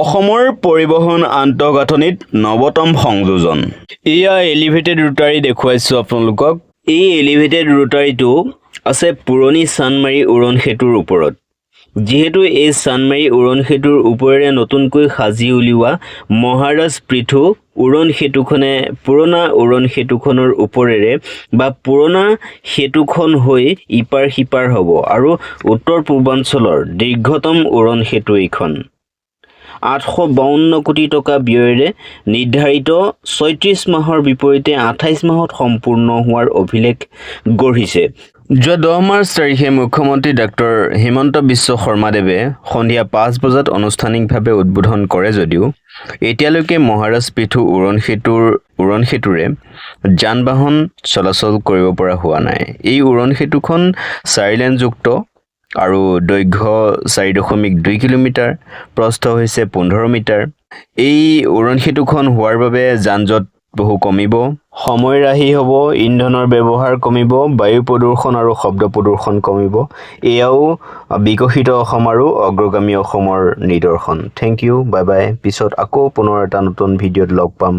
অসমৰ পৰিবহণ আন্তঃগাঁথনিত নৱতম সংযোজন। এয়া এলিভেটেড ৰোটাৰী দেখুৱাইছোঁ আপোনালোকক। এই এলিভেটেড ৰোটাৰীটো আছে পুৰণি চানমাৰী উৰণ সেতুৰ ওপৰত। যিহেতু এই চানমাৰী উৰণ সেতুৰ ওপৰেৰে নতুনকৈ সাজি উলিওৱা মহাৰাজ পৃথু উৰণ সেতুখনে পুৰণা উৰণ সেতুখনৰ ওপৰেৰে বা পুৰণা সেতুখন হৈ ইপাৰ সিপাৰ হ'ব আৰু উত্তৰ পূৰ্বাঞ্চলৰ দীৰ্ঘতম উৰণ সেতু এইখন। 852 কোটি টকা ব্যয়েৰে নিৰ্ধাৰিত 36 মাহৰ বিপৰীতে 28 মাহত সম্পূৰ্ণ হোৱাৰ অভিলেখ গঢ়িছে। যোৱা 10 মাৰ্চ তাৰিখে মুখ্যমন্ত্ৰী ডক্টৰ হিমন্ত বিশ্ব শৰ্মাদেৱে সন্ধিয়া 5 বজাত আনুষ্ঠানিকভাৱে উদ্বোধন কৰে যদিও এতিয়ালৈকে মহাৰাজ পৃথু উৰণ সেতুৰে যান বাহন চলাচল কৰিব পৰা হোৱা নাই। এই উৰণ সেতুখন 4 লেনযুক্ত আৰু দৈৰ্ঘ্য 4.2 কিলোমিটাৰ, প্ৰস্থ হৈছে 15 মিটাৰ। এই উৰণ সেতুখন হোৱাৰ বাবে যান জঁট বহু কমিব, সময় ৰাহি হ'ব, ইন্ধনৰ ব্যৱহাৰ কমিব, বায়ু প্ৰদূষণ আৰু শব্দ প্ৰদূষণ কমিব। এয়াও বিকশিত অসম আৰু অগ্ৰগামী অসমৰ নিদৰ্শন। Thank you, bye bye. পিছত আকৌ পুনৰ এটা নতুন ভিডিঅ'ত লগ পাম।